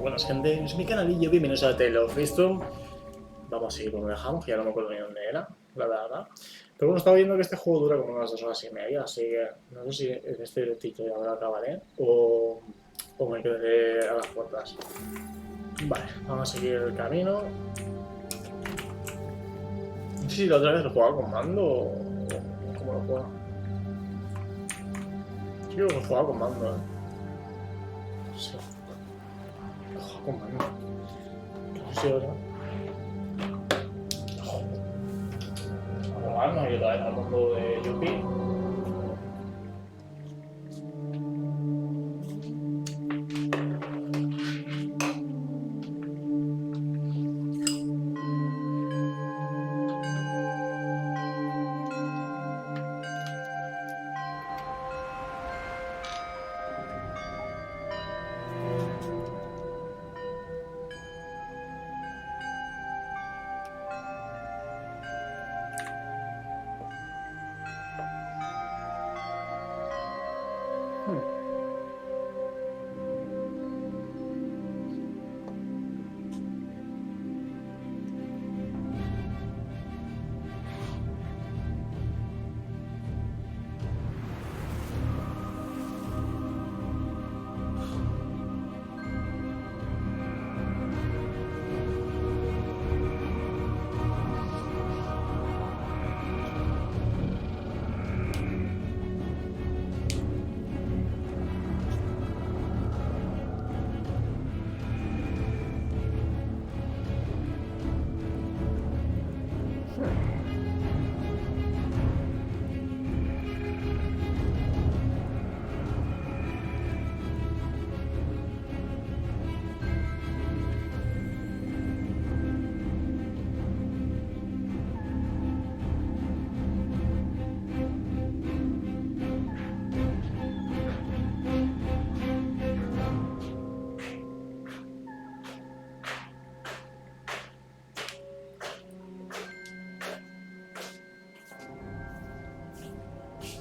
Buenas gente, es mi canalillo, bienvenidos a Tale of Bistun. Vamos a seguir como dejamos, que ya no me acuerdo ni dónde era, la verdad. Pero bueno, estaba viendo que este juego dura como unas 2 horas y media, así que no sé si en este directito ya lo acabaré o me quedaré a las puertas. Vale, vamos a seguir el camino. No sé si la otra vez lo jugaba con mando o cómo lo juego. Sí, creo que lo jugaba con mando, Sí. Lo jugaba con mando. No sé si ahora. Vamos a ir otra vez al mundo de Yuppie.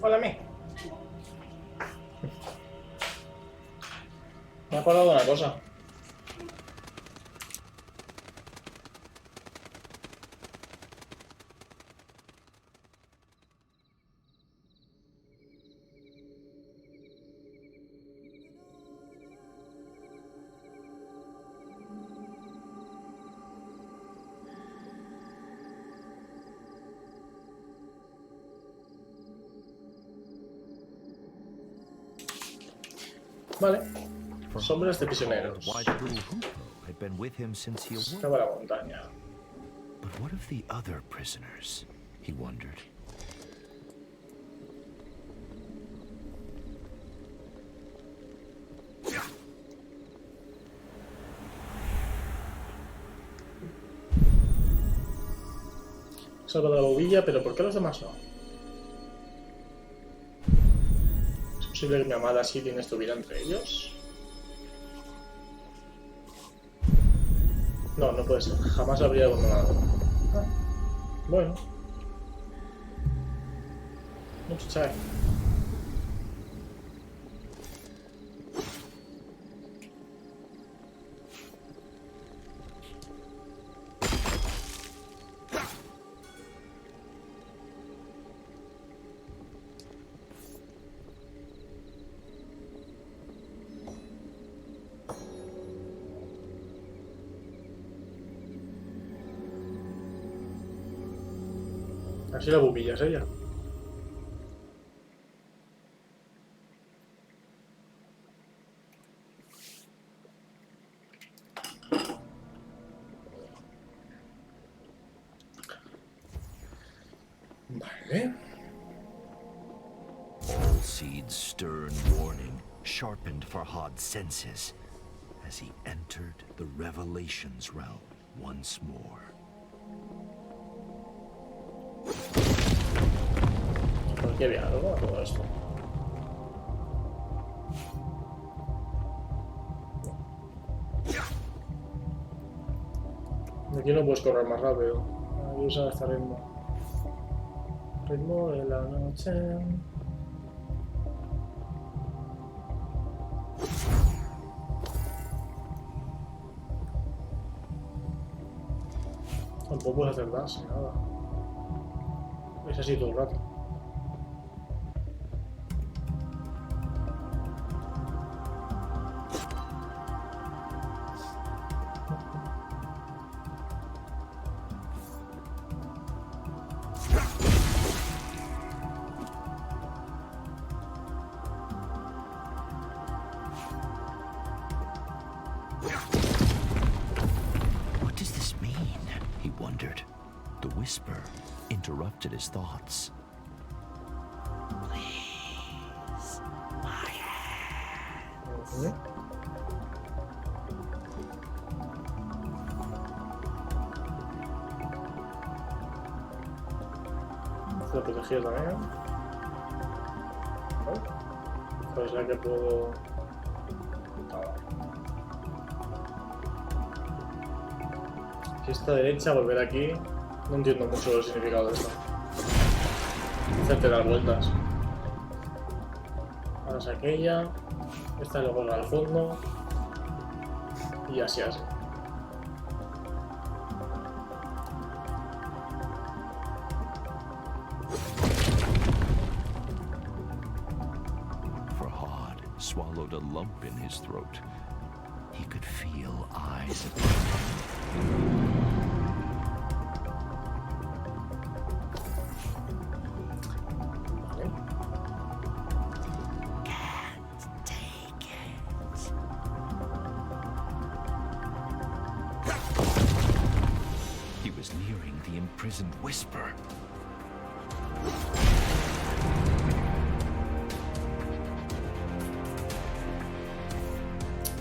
Hola, me he acordado de una cosa. Vale. Sombras de prisioneros. Estaba la montaña. But what of the other prisoners? He wondered. Salva la bobilla, pero ¿por qué los demás no? ¿Es posible que mi amada Sirin estuviera entre ellos? No, no puede ser. Jamás la habría abandonado. Ah, bueno. Mucho chai. Así la bobilla es ella. Vale. Seed's stern warning sharpened Farhad's senses as he entered the Revelations realm once more. ¿Por qué había algo a todo esto? Aquí no puedes correr más rápido. Hay que usar este ritmo. Ritmo de la noche. Tampoco puedes hacer dash ni nada. Es así todo el rato. What does this mean? He wondered. The whisper interrupted his thoughts. Please, my hands. Está protegido también. ¿No? Pues la que puedo... Si esta derecha, volver aquí. No entiendo mucho el significado de esto. Hacerte dar vueltas. Ahora es aquella. Esta luego va al fondo. Y así. Farhad swallowed a lump in his throat. He could feel eyes upon him. Imprisoned whisper.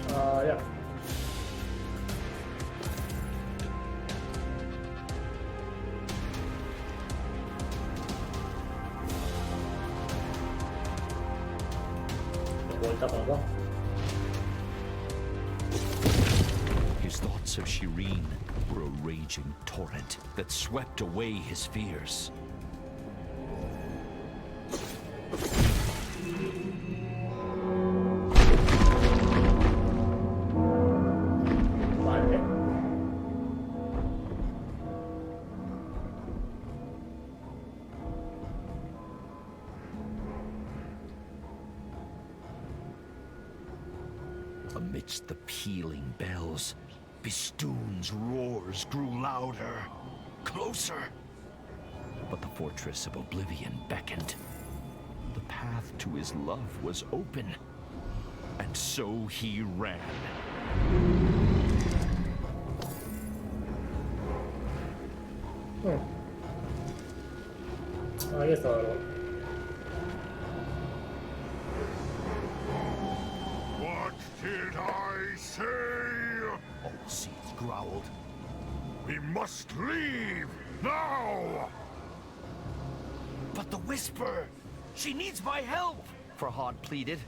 Ya. Vuelta para abajo. His thoughts of Shireen were a raging torrent that swept away his fears. Vale. Amidst the pealing bells, Bistun's roars grew louder, closer. But the fortress of oblivion beckoned. The path to his love was open, and so he ran. Ahí está algo. What did I say? All seeds growled. We must leave now! But the whisper! She needs my help! Farhad pleaded.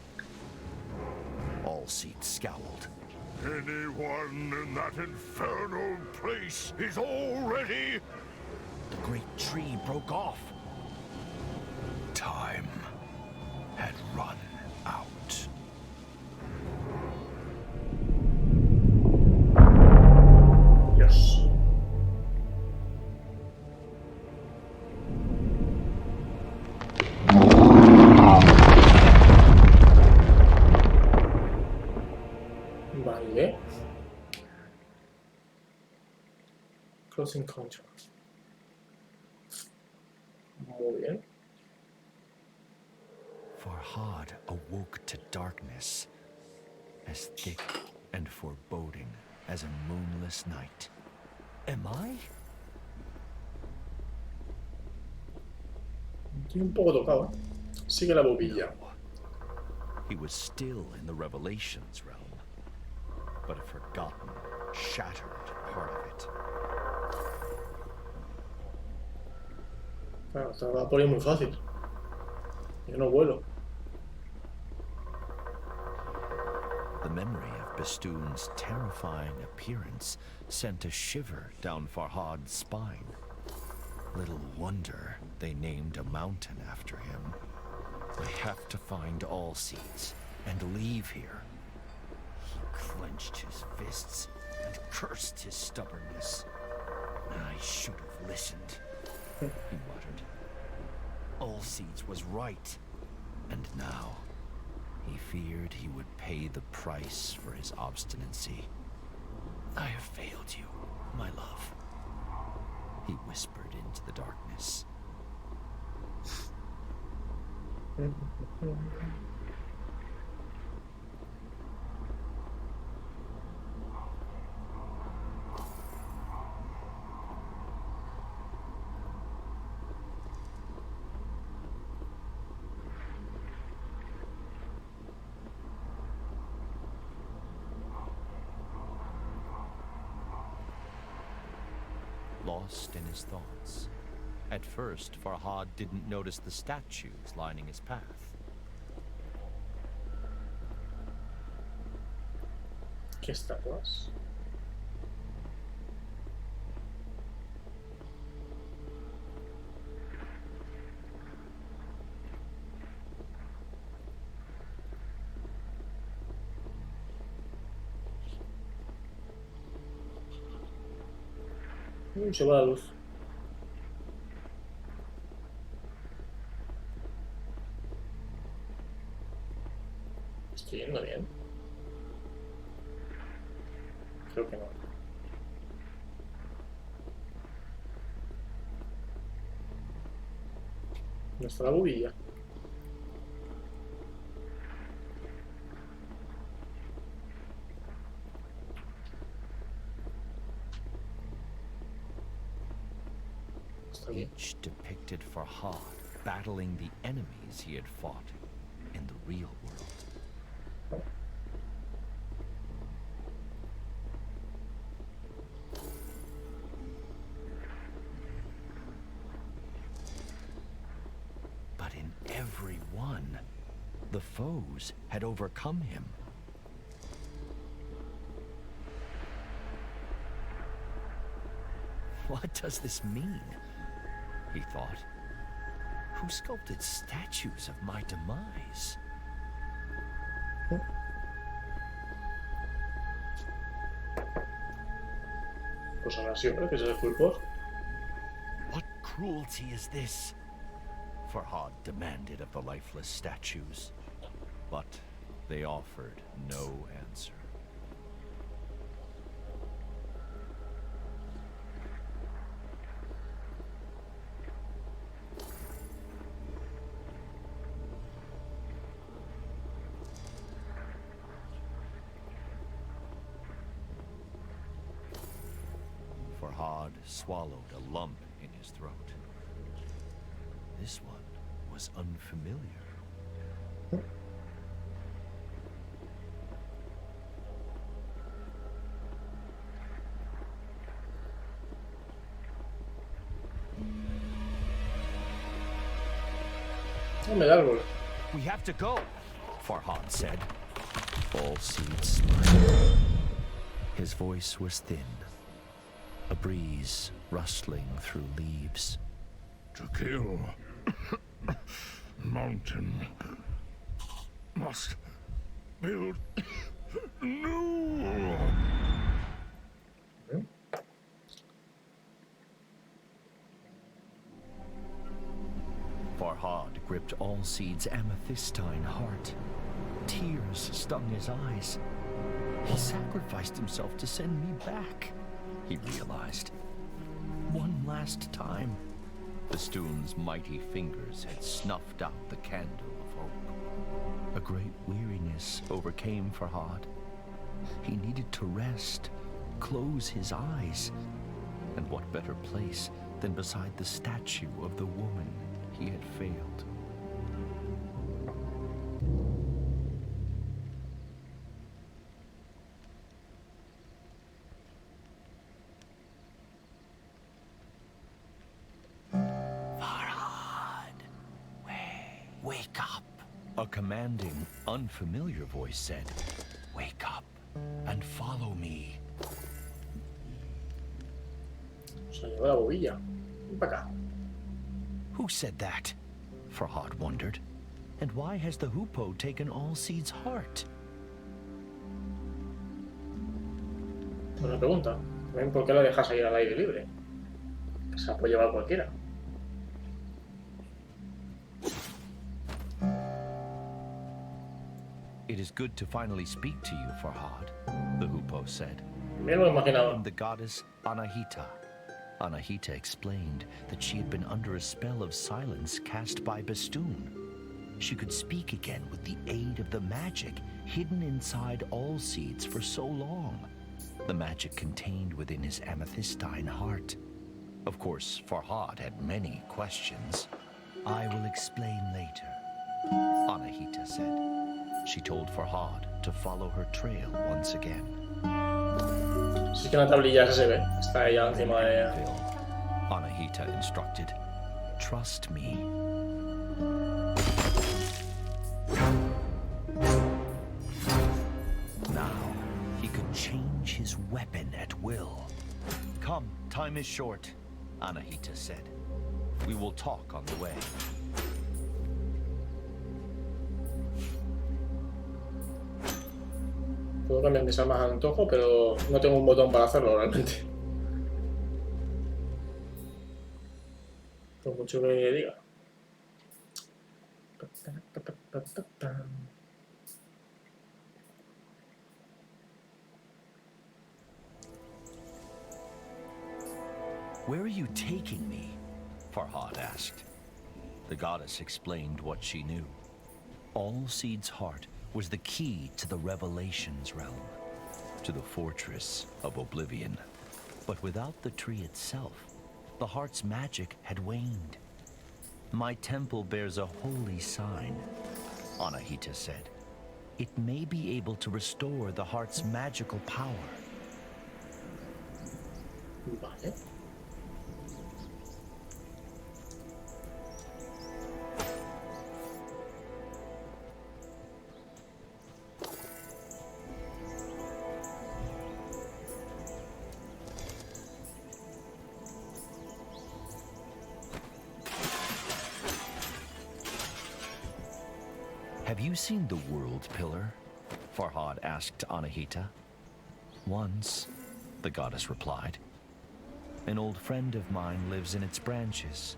All seeds scowled. Anyone in that infernal place is already... The great tree broke off. Time had run out. Yes. Vale. Closing contract. Muy bien. Farhad awoke to darkness, as thick and foreboding as a moonless night. Am I? Estoy un poco tocado. Sigue la bobilla. No. He was still in the Revelations realm, but a forgotten, shattered part of it. Claro, te va a poner muy fácil. Yo no vuelo. The memory of Bistun's terrifying appearance sent a shiver down Farhad's spine. Little wonder they named a mountain after him. I have to find all seeds and leave here. He clenched his fists and cursed his stubbornness. I should have listened, he muttered. Allseeds was right. And now, he feared he would pay the price for his obstinacy. I have failed you, my love, he whispered into the darkness. Lost in his thoughts. At first, Farhad didn't notice the statues lining his path. ¿Qué estatuas? Se va la luz. ¿Estoy yendo bien? Creo que no. ¿Dónde está la bobilla? Each depicted Farhad battling the enemies he had fought in the real world. But in every one, the foes had overcome him. What does this mean? He thought. Who sculpted statues of my demise? Pues ahora siempre que es el escultor. What cruelty is this? Farhad demanded of the lifeless statues, but they offered no answer. Farhad swallowed a lump in his throat. This one was unfamiliar. Dame el árbol. We have to go, Farhad said. Allseeds smiled. His voice was thin, a breeze rustling through leaves. To kill mountain must build new. Farhad gripped Allseeds' amethystine heart. Tears stung his eyes. He sacrificed himself to send me back, he realized. One last time. Bistun's mighty fingers had snuffed out the candle of hope. A great weariness overcame Farhad. He needed to rest, close his eyes. And what better place than beside the statue of the woman he had failed? Wake up! A commanding, unfamiliar voice said, "Wake up and follow me." Se llevó la bobilla. Ven para acá. Who said that? Farhad wondered. And why has the hoopoe taken Allseeds' heart? Buena pregunta. Ven, ¿por qué la dejas ahí al aire libre? Que se la puede llevar cualquiera. It is good to finally speak to you, Farhad, the Hoopoe said. Bien lo I imaginaba. am the goddess Anahita. Anahita explained that she had been under a spell of silence cast by Bistun. She could speak again with the aid of the magic hidden inside all seeds for so long. The magic contained within his amethystine heart. Of course, Farhad had many questions. I will explain later, Anahita said. She told Farhad to follow her trail once again. Sí que en la tablilla se ve. Está ella encima de ella. Anahita instructed. Trust me. Now, he could change his weapon at will. Come, time is short, Anahita said. We will talk on the way. Puedo cambiar mis armas al antojo, pero no tengo un botón para hacerlo realmente. Por mucho que diga. Where are you taking me? Farhad asked. The goddess explained what she knew. All Seed's heart was the key to the Revelations realm, to the fortress of Oblivion. But without the tree itself, the heart's magic had waned. My temple bears a holy sign, Anahita said. It may be able to restore the heart's magical power. Vale. Have you seen the World Pillar? Farhad asked Anahita. Once, the goddess replied. An old friend of mine lives in its branches.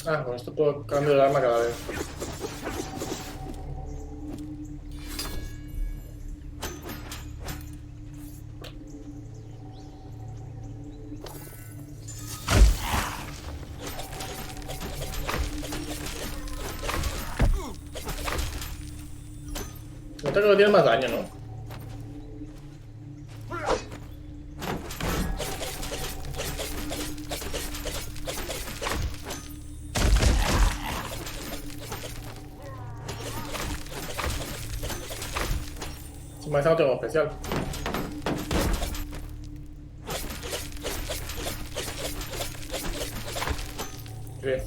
Ah, con esto puedo cambiar el arma cada vez. Noto que tiene más daño, ¿no? Si me no tengo especial. Bien.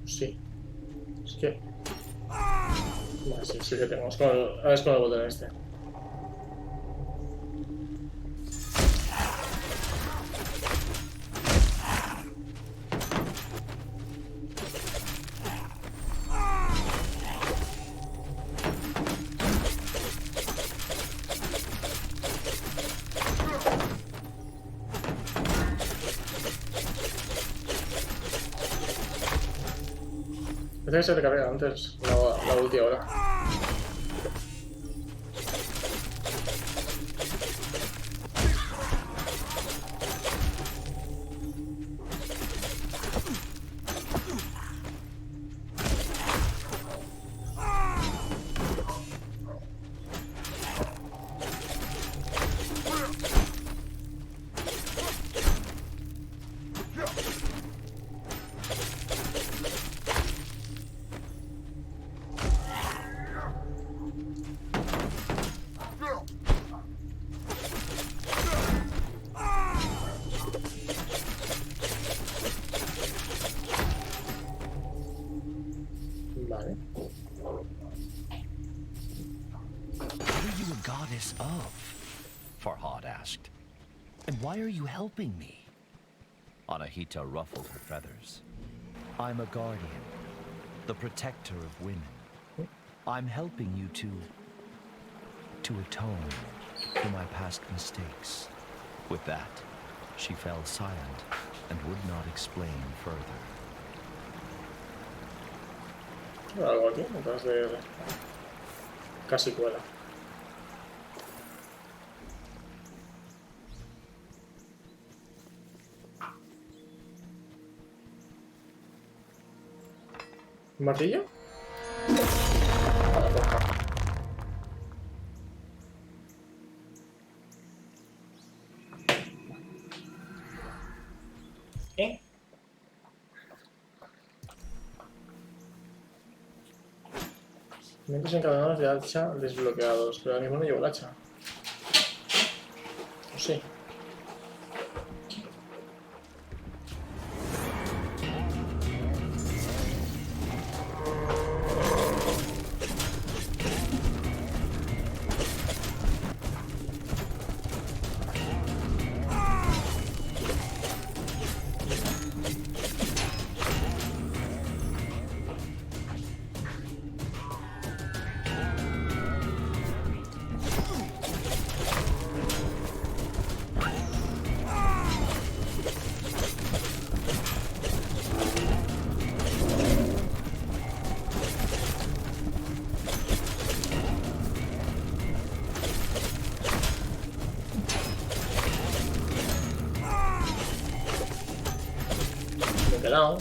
Sí. Es que... Vale, sí, sí que tengo. Ahora es con el botón este. Parece que se recarga antes la ulti ahora. Vale. What are you a goddess of? Farhad asked. And why are you helping me? Anahita ruffled her feathers. I'm a guardian, the protector of women. I'm helping you to atone for my past mistakes. With that, she fell silent and would not explain further. Algo aquí, detrás de... Casi cuela. ¿Un martillo? A la puerta. ¿Eh? Miembros encadenados de hacha desbloqueados, pero ahora mismo no llevo el hacha. ¿O sí? Quedado.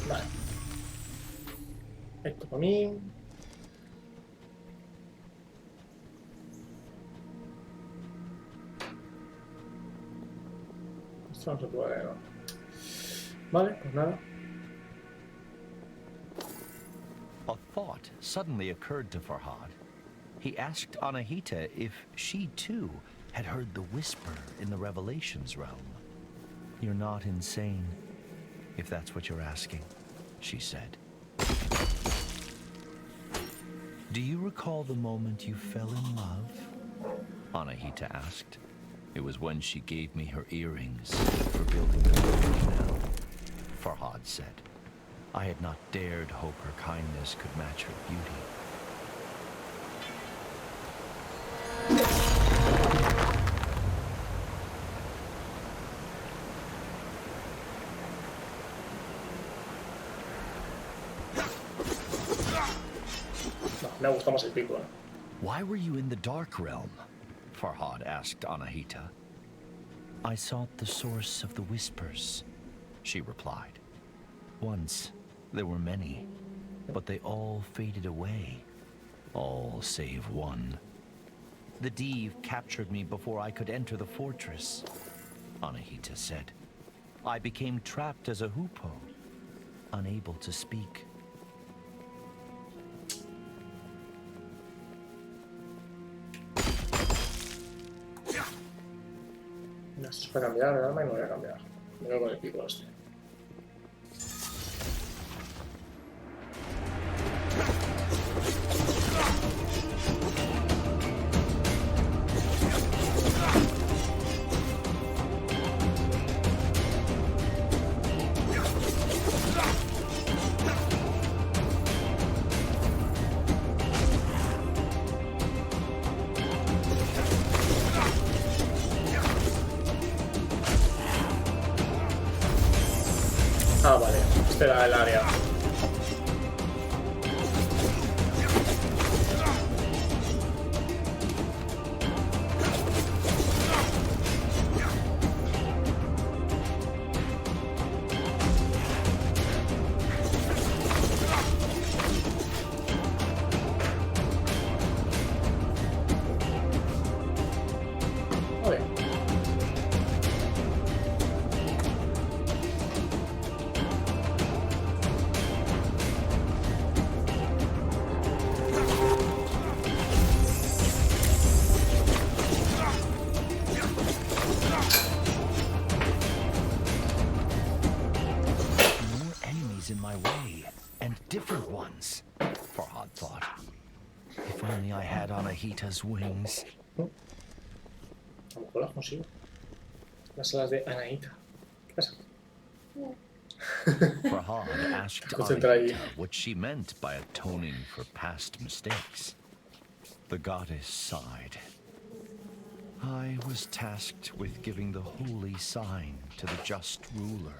Vale. Esto para mí. No se puede, ¿no? Vale, pues nada. A thought suddenly occurred to Farhad. He asked Anahita if she too had heard the whisper in the Revelations realm. You're not insane, if that's what you're asking, she said. Do you recall the moment you fell in love? Anahita asked. It was when she gave me her earrings for building the canal, Farhad said. I had not dared hope her kindness could match her beauty. No, me gusta más el pico, ¿eh? Why were you in the Dark Realm? Farhad asked Anahita. I sought the source of the whispers, she replied. Once, there were many, but they all faded away. All save one. The Div captured me before I could enter the fortress, Anahita said. I became trapped as a hoopoe, unable to speak. No, esto es para cambiar el arma y no voy a cambiar. Me voy con el pico este. Ah, vale. Este era el área. Vale. enemies in my way, and different ones, Farhad thought. If only I had Anahita's wings. A lo mejor las consigo. Las alas de Anaíta. ¿Qué pasa? Farhad asked Concentra ahí. Anahita what she meant by atoning for past mistakes. The goddess sighed. I was tasked with giving the holy sign to the just ruler.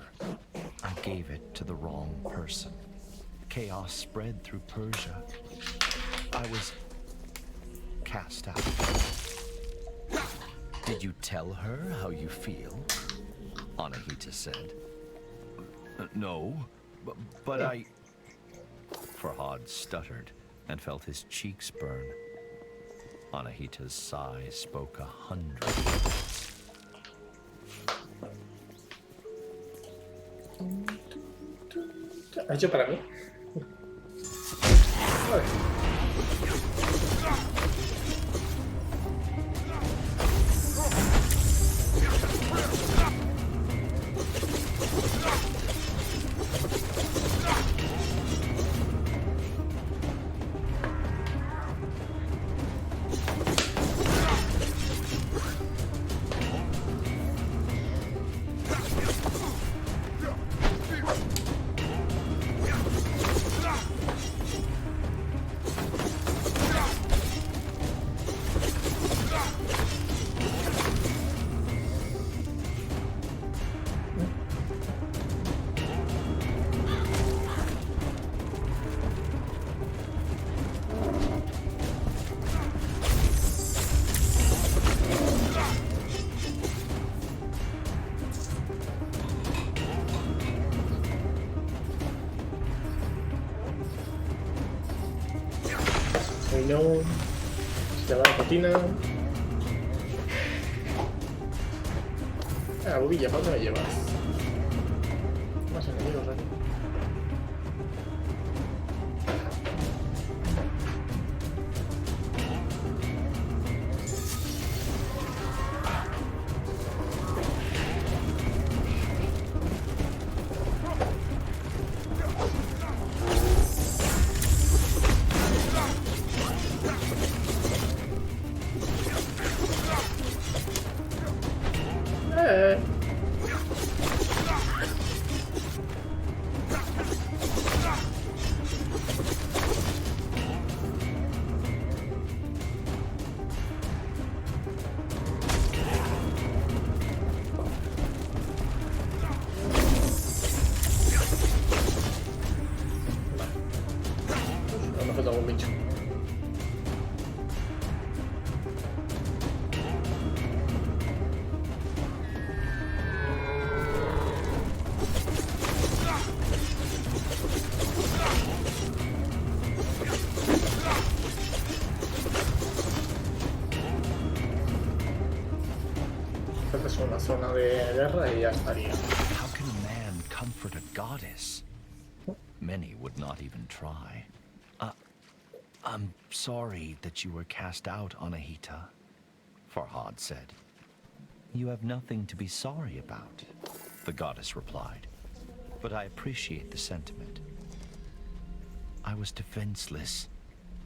I gave it to the wrong person. Chaos spread through Persia. I was cast out. Did you tell her how you feel? Anahita said. No, but I... Farhad stuttered and felt his cheeks burn. Anahita's sigh spoke 100 words. ¿Ha hecho para mí? Vale. No, se va la cortina. Ah, bobilla, ¿para dónde me llevas? Más enemigos aquí. Me falta algún bicho. Esta es una zona de guerra y ya estaría. How can a man comfort a goddess? Many would not even try. I'm sorry that you were cast out, Anahita, Farhad said. You have nothing to be sorry about, the goddess replied. But I appreciate the sentiment. I was defenseless.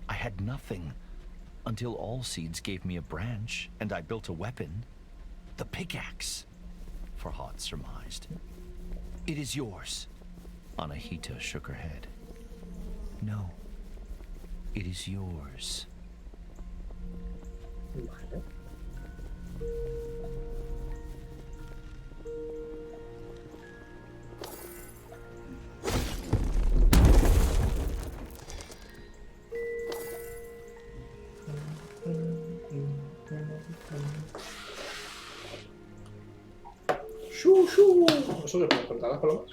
I had nothing until Allseeds gave me a branch and I built a weapon. The pickaxe, Farhad surmised. It is yours. Anahita shook her head. No, it is yours. Vale. ¡Shu, shu! ¿Eso le puedo contar las palomas?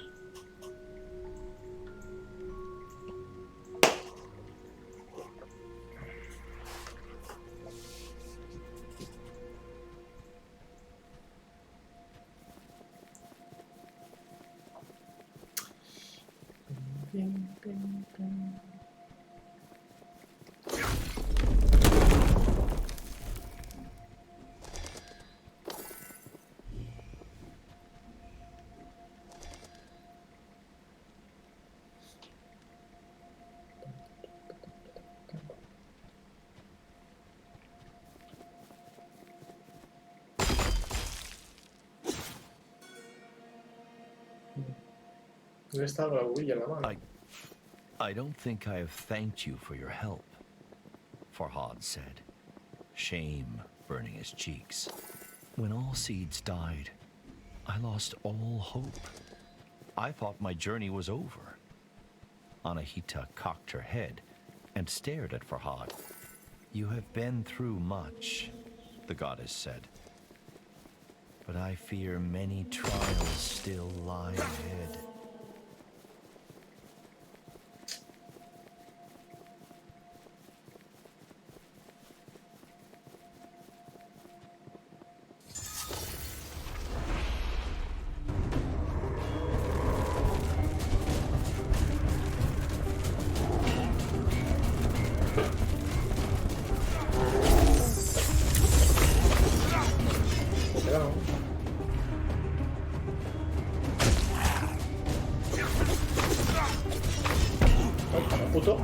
Él está con la bubilla en la mano. I don't think I have thanked you for your help, Farhad said, shame burning his cheeks. When all seeds died, I lost all hope. I thought my journey was over. Anahita cocked her head and stared at Farhad. You have been through much, the goddess said. But I fear many trials still lie ahead. Cuidado. Ay, puto.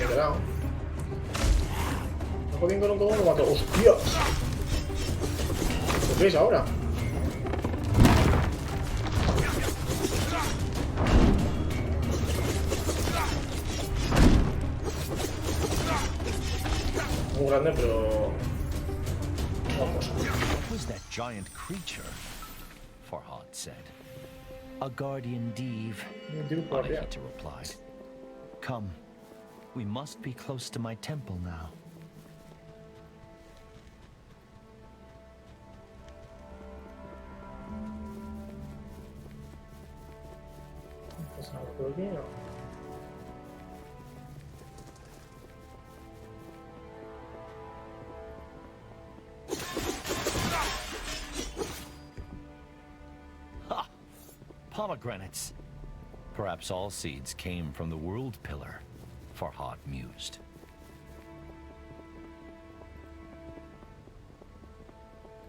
Cuidado. Está jodiendo con todo, lo mato. ¡Hostias! ¿Qué es ahora? Muy grande, pero... Vamos. What was that giant creature? Farhad said. A guardian Div, Anahita replied. Come, we must be close to my temple now. ¿Pasa algo por aquí? No. Ha! Pomegranates. Perhaps all seeds came from the world pillar, Farhad mused.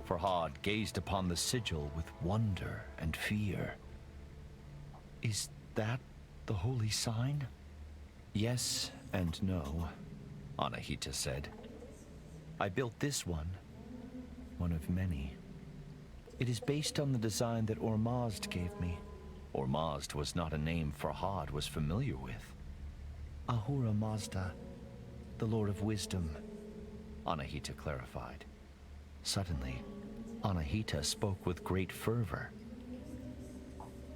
Farhad gazed upon the sigil with wonder and fear. Is that the holy sign? Yes and no, Anahita said. I built this one of many. It is based on the design that Ormazd gave me. Ormazd was not a name Farhad was familiar with. Ahura Mazda, the Lord of Wisdom, Anahita clarified. Suddenly, Anahita spoke with great fervor.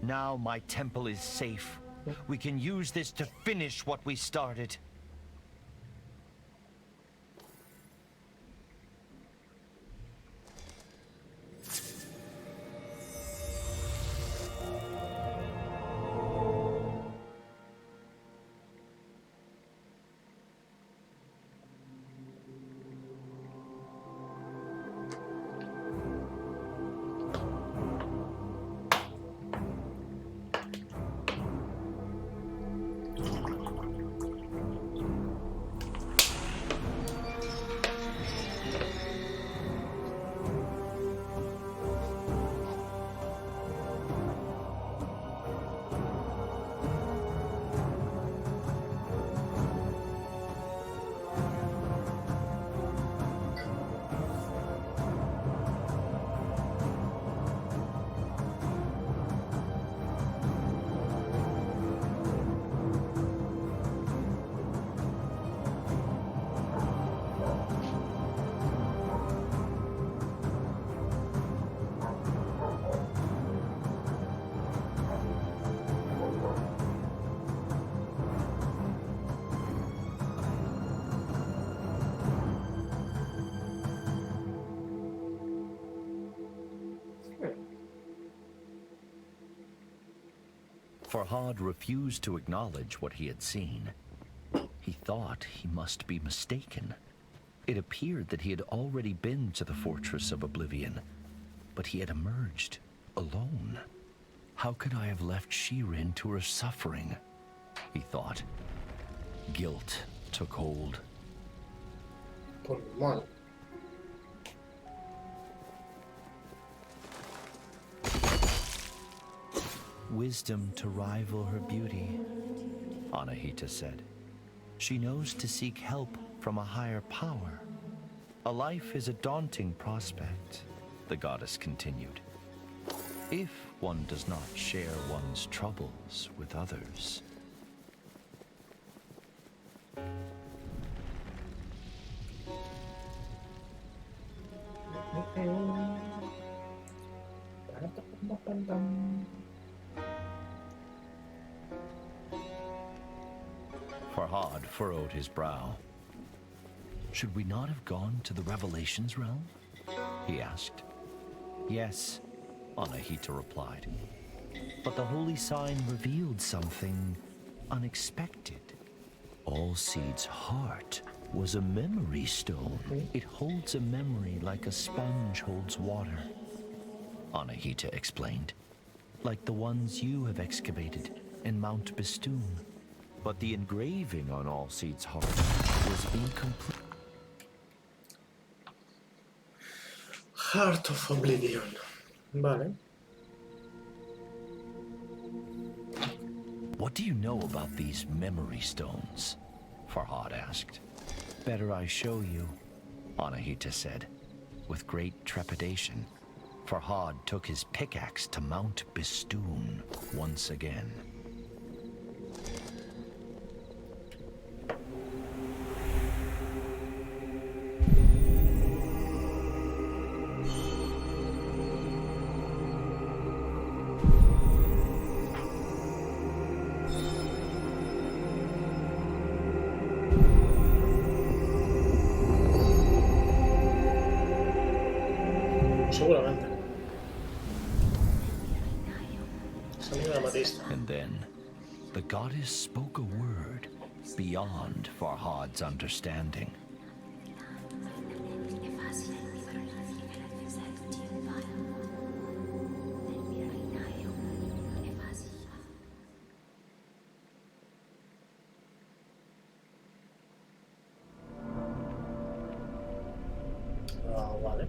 Now my temple is safe. We can use this to finish what we started. Farhad refused to acknowledge what he had seen. He thought he must be mistaken. It appeared that he had already been to the Fortress of Oblivion, but he had emerged alone. How could I have left Shirin to her suffering? He thought. Guilt took hold. Pues mal. Wisdom to rival her beauty, Anahita said. She knows to seek help from a higher power. A life is a daunting prospect, the goddess continued, if one does not share one's troubles with others. Farhad furrowed his brow. Should we not have gone to the Revelations realm? He asked. Yes, Anahita replied. But the holy sign revealed something unexpected. Allseed's heart was a memory stone. It holds a memory like a sponge holds water, Anahita explained. Like the ones you have excavated in Mount Bistun. But the engraving on Allseed's heart was incomplete. Heart of Oblivion. Vale. What do you know about these memory stones? Farhad asked. Better I show you, Anahita said. With great trepidation, Farhad took his pickaxe to Mount Bistun once again. Seguramente. Salió la matista. And then, the goddess spoke a word beyond Farhad's understanding. Vale.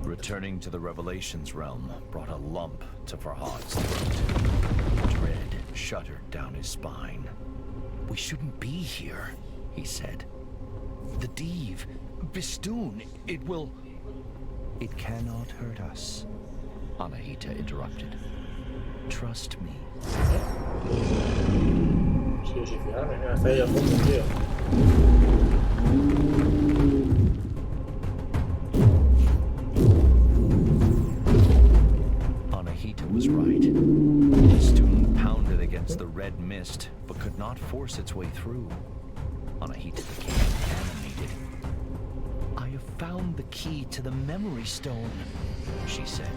Returning to the Revelations realm brought a lump to Farhad's throat. Dread shuddered down his spine. We shouldn't be here, he said. The Div, Bistun, it will... It cannot hurt us, Anahita interrupted. Trust me. Sí, fijarme, mira, está ahí al fondo, tío. Anahita was right. Bistun pounded against the red mist, but could not force its way through. Anahita became animated. I have found the key to the memory stone, she said.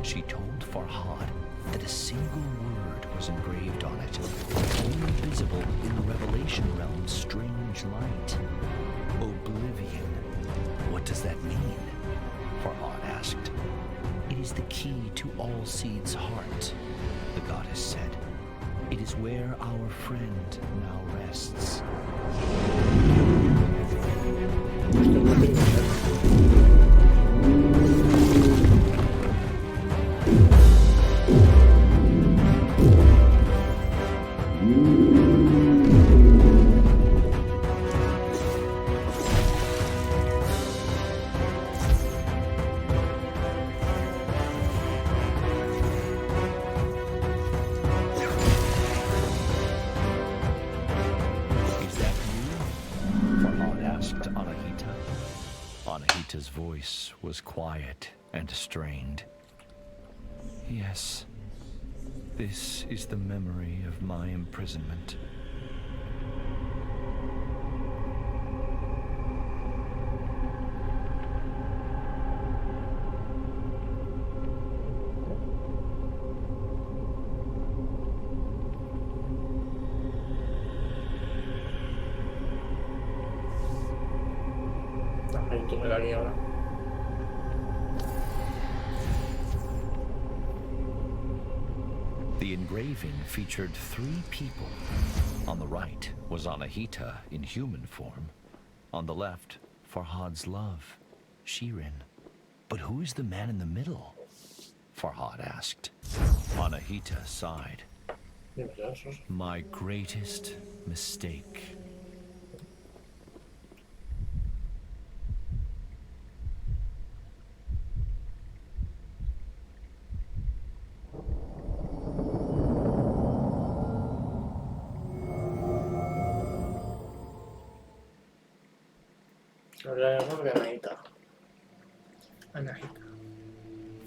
She told Farhad that a single word was engraved on it, only visible in the Revelation realm's strange light. Oblivion. What does that mean? Farhad asked. It is the key to Allseed's heart, the goddess said. It is where our friend now rests. Anahita's voice was quiet and strained. Yes, this is the memory of my imprisonment. Ahí tú me aquí ahora. The engraving featured 3 people. On the right was Anahita in human form. On the left, Farhad's love, Shirin. But who is the man in the middle? Farhad asked. Anahita sighed. My greatest mistake.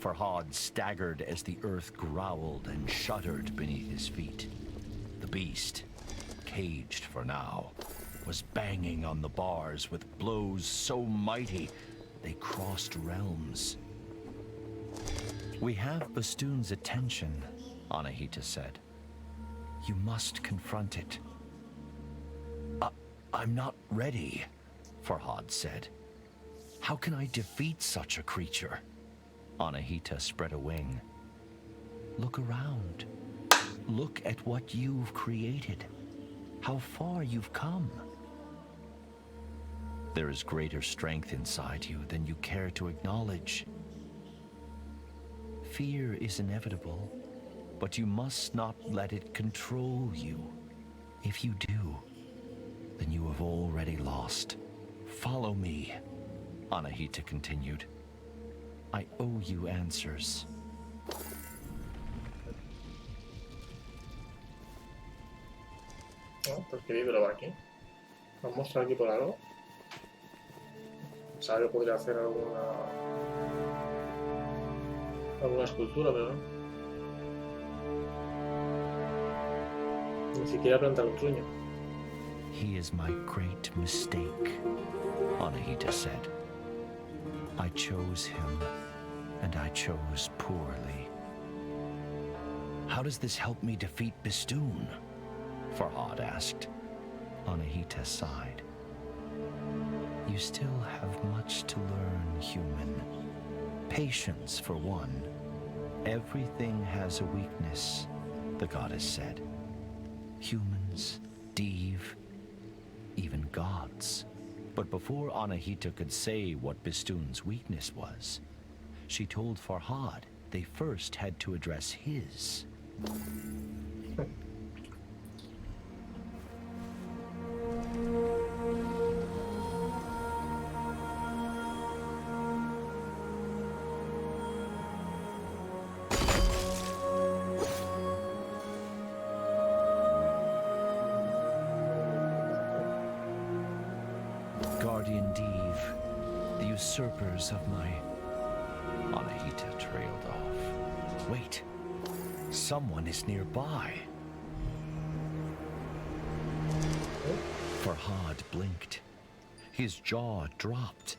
Farhad staggered as the earth growled and shuddered beneath his feet. The beast, caged for now, was banging on the bars with blows so mighty they crossed realms. We have Bistun's attention, Anahita said. You must confront it. I'm not ready, Farhad said. How can I defeat such a creature? Anahita spread a wing. Look around. Look at what you've created. How far you've come. There is greater strength inside you than you care to acknowledge. Fear is inevitable, but you must not let it control you. If you do, then you have already lost. Follow me, Anahita continued. I owe you answers. No, pues qué libro va aquí. Vamos a mostrar aquí por algo. Pensaba que podría hacer alguna escultura, pero no. Ni siquiera plantar un truño. He is my great mistake, Anahita said. I chose him, and I chose poorly. How does this help me defeat Bistun? Farhad asked. Anahita sighed. You still have much to learn, human. Patience, for one. Everything has a weakness, the goddess said. Humans, Div, even gods. But before Anahita could say what Bistun's weakness was, she told Farhad they first had to address his. Guardian Div, the usurpers of my... Anahita trailed off. Wait, someone is nearby. Farhad blinked. His jaw dropped.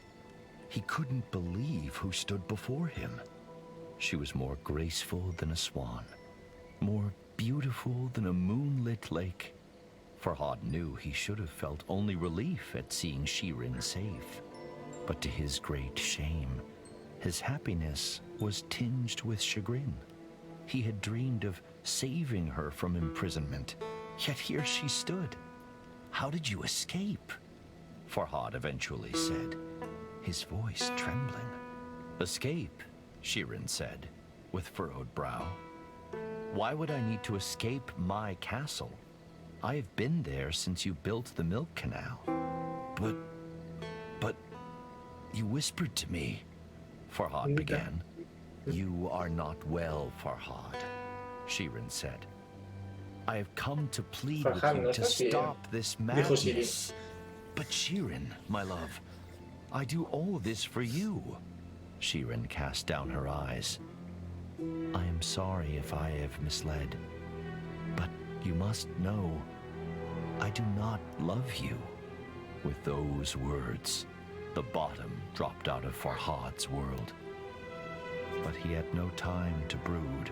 He couldn't believe who stood before him. She was more graceful than a swan, more beautiful than a moonlit lake. Farhad knew he should have felt only relief at seeing Shirin safe. But to his great shame, his happiness was tinged with chagrin. He had dreamed of saving her from imprisonment, yet here she stood. How did you escape? Farhad eventually said, his voice trembling. Escape, Shirin said, with furrowed brow. Why would I need to escape my castle? I have been there since you built the milk canal. But you whispered to me, Farhad began. You are not well, Farhad, Shirin said. I have come to plead with you to stop this madness. But Shirin, my love, I do all this for you. Shirin cast down her eyes. I am sorry if I have misled, but you must know, I do not love you. With those words, the bottom dropped out of Farhad's world. But he had no time to brood.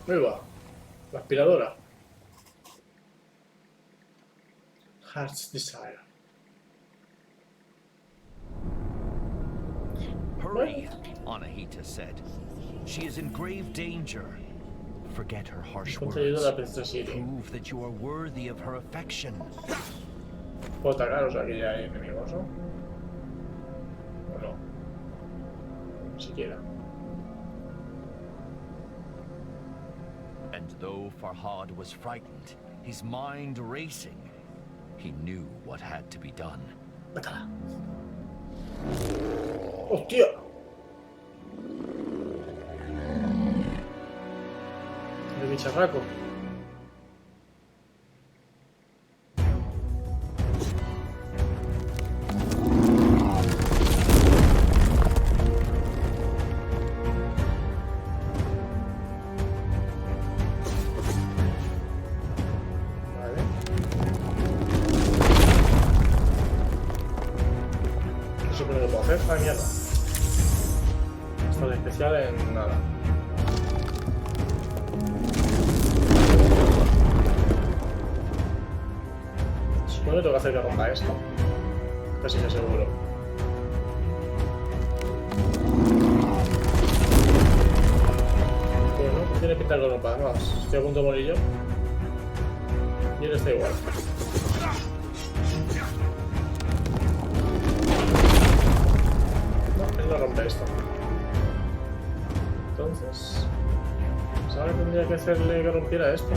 Muy va. La aspiradora. Heart's Desire. Hurry, Anahita said. She is in grave danger. Forget her harsh Encuentra ayuda a la words. princesa Siri. Prove that you are worthy of her affection. Puedo atacar, o sea que ya hay enemigos, ¿no? O no. Ni siquiera. And though Farhad was frightened, his mind racing, he knew what had to be done. Mátala. ¡Hostia! El bicharraco. Vale. ¿Qué se supone que puedo hacer? ¡Ah, mierda! Está de especial en nada. Supongo que tengo que hacer que rompa esto. Casi que seguro. Bueno, no tiene pinta que lo rompa. Además, estoy a punto de morir yo. Y él está igual. No, él no rompe esto. Entonces... pues ahora tendría que hacerle que rompiera esto.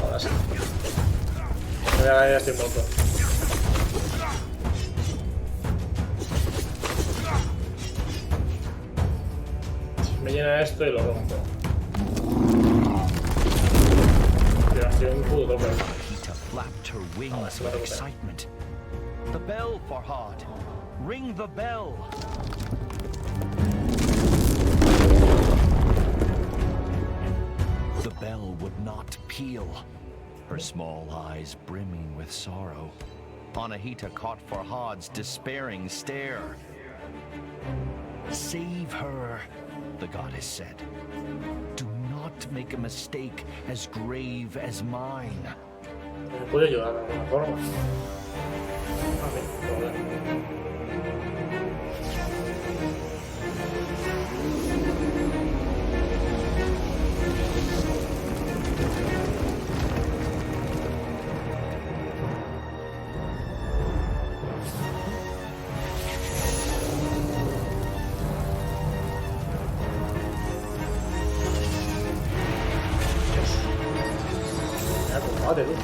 Ahora sí. Ya estoy muerto. Me llena esto y lo rompo. Tío, estoy un puto tope. Anahita flapped her wings with excitement. The bell, Farhad! Ring the bell! The bell would not peal, her small eyes brimming with sorrow. Anahita caught Farhad's despairing stare. Save her, the goddess said. Do not make a mistake as grave as mine. ¿Me puede ayudar de alguna forma? Vale, joder. Ya, combate, tú.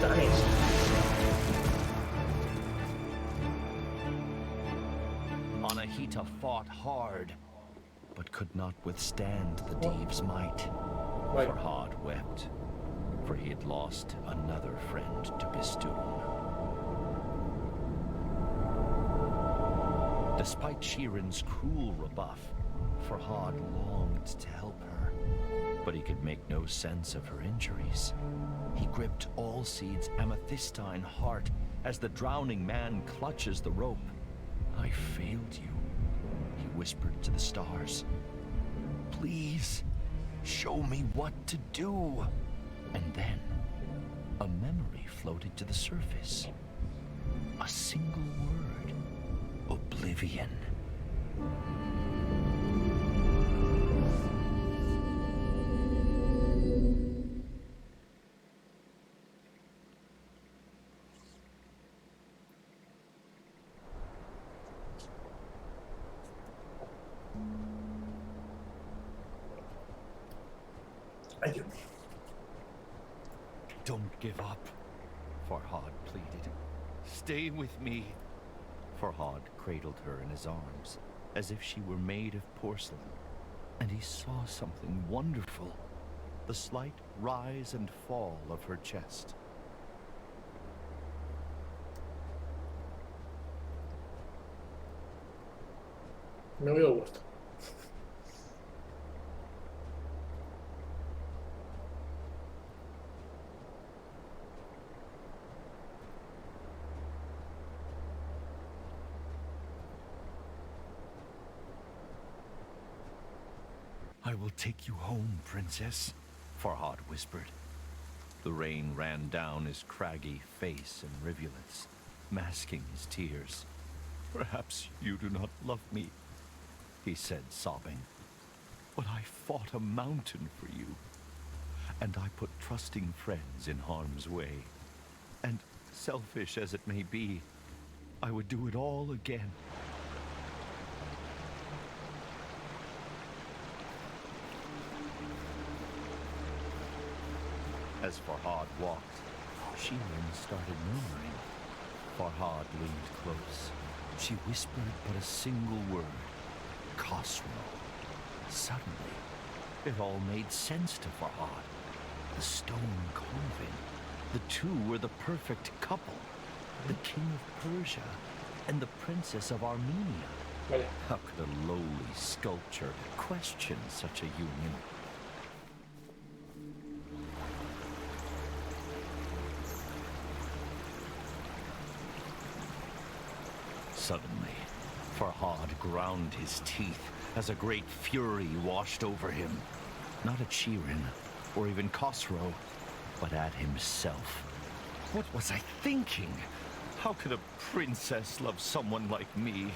Titanes. Anahita fought hard, but could not withstand the Deev's might. Right. Farhad wept, for he had lost another friend to Bistun. Despite Shirin's cruel rebuff, Farhad longed to help her, but he could make no sense of her injuries. He gripped Allseed's amethystine heart as the drowning man clutches the rope. I failed you, he whispered to the stars. Please, show me what to do. And then, a memory floated to the surface. A single word. Oblivion. Ay, Dios mío. Don't give up, Farhad pleaded. Stay with me. Farhad cradled her in his arms, as if she were made of porcelain, and he saw something wonderful, the slight rise and fall of her chest. Me voy al huerto. I will take you home, princess, Farhad whispered. The rain ran down his craggy face in rivulets, masking his tears. Perhaps you do not love me, he said, sobbing. But I fought a mountain for you, and I put trusting friends in harm's way. And selfish as it may be, I would do it all again. As Farhad walked, Shirin started murmuring. Farhad leaned close. She whispered but a single word. Khosrow. Suddenly, it all made sense to Farhad. The stone convent. The two were the perfect couple. The king of Persia and the princess of Armenia. Vale. How could a lowly sculptor question such a union? Suddenly, Farhad ground his teeth as a great fury washed over him. Not at Shirin, or even Khosrow, but at himself. What was I thinking? How could a princess love someone like me?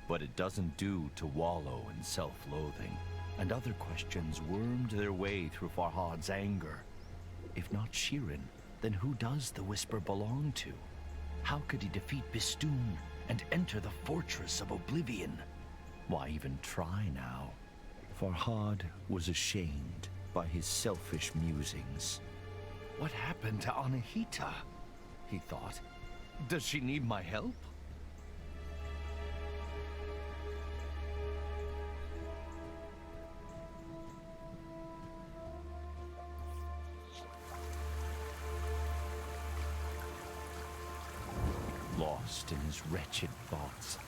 But it doesn't do to wallow in self-loathing, and other questions wormed their way through Farhad's anger. If not Shirin, then who does the whisper belong to? How could he defeat Bistun and enter the fortress of oblivion? Why even try now? Farhad was ashamed by his selfish musings. What happened to Anahita? He thought. Does she need my help? Lost in his wretched thoughts,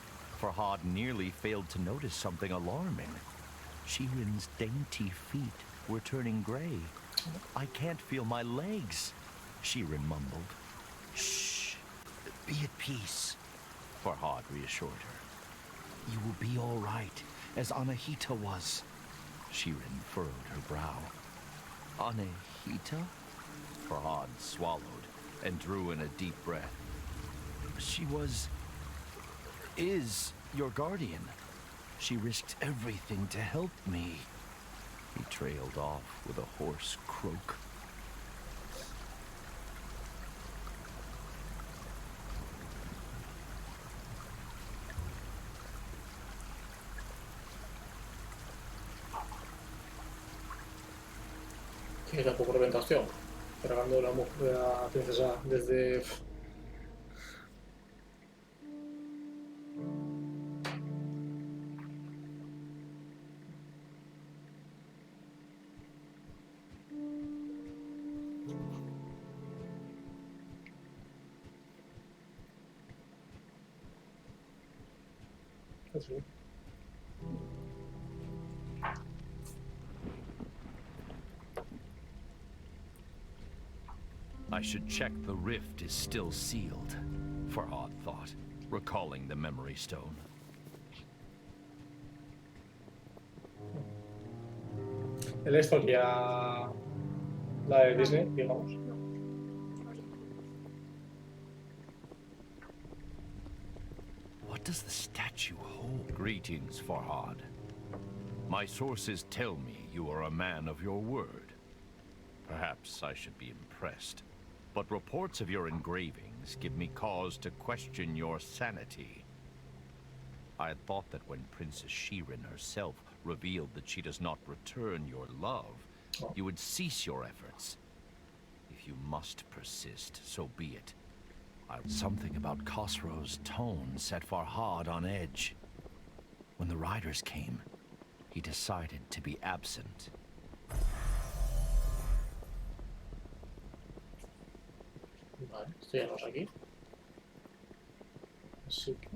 Farhad nearly failed to notice something alarming. Shirin's dainty feet were turning gray. I can't feel my legs, Shirin mumbled. Shh, be at peace, Farhad reassured her. You will be all right, as Anahita was. Shirin furrowed her brow. Anahita? Farhad swallowed and drew in a deep breath. She is your guardian. She risked everything to help me. He trailed off with a hoarse croak. Que tampoco reventación. Cargando la princesa desde... Así. I should check the rift is still sealed, Farhad thought, recalling the memory stone. El esto que a la de Disney, digamos. What does the statue hold? Greetings, Farhad. My sources tell me you are a man of your word. Perhaps I should be impressed. But reports of your engravings give me cause to question your sanity. I had thought that when Princess Shirin herself revealed that she does not return your love, you would cease your efforts. If you must persist, so be it. Something about Khosrow's tone set Farhad on edge. When the riders came, he decided to be absent. Vale, estoy ya no aquí. Así que...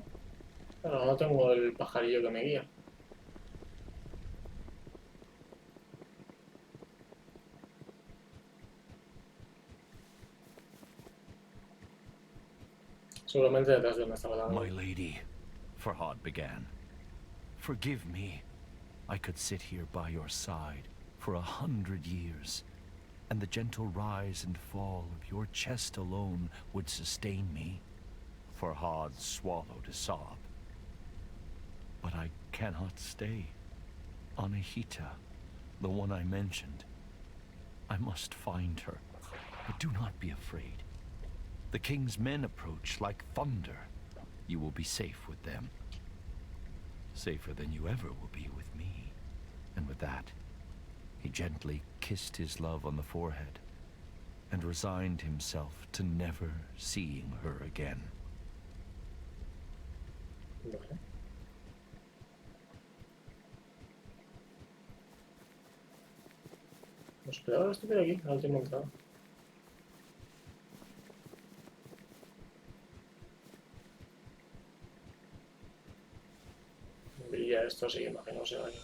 Pero no tengo el pajarillo que me guía. Seguramente detrás de donde estaba la My lady, Farhad began, forgive me. I could sit here by your side for 100 years, and the gentle rise and fall of your chest alone would sustain me. Farhad swallowed a sob. But I cannot stay. Anahita, the one I mentioned. I must find her, but do not be afraid. The king's men approach like thunder. You will be safe with them. Safer than you ever will be with me. And with that, he gently kissed his love on the forehead and resigned himself to never seeing her again. Vale. Nos esperaba esto por aquí, la última entrada. Y ya esto sí, imagino se va aquí.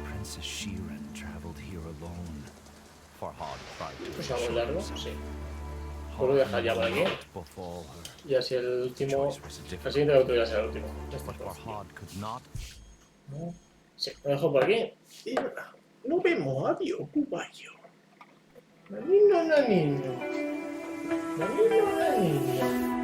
Princess Shiren traveled here alone. Farhad tried to Pues algo reassure largo, himself. sí. Puedo dejar ya por aquí. Befall her. Y así el último. Choice was a El difficult siguiente capítulo ya será el último. Este But pues. Farhad could not. ¿No? Sí, lo dejo por aquí. Y nos vemos, adiós, cubayo. Nanino, nanino. Nanino, nanino.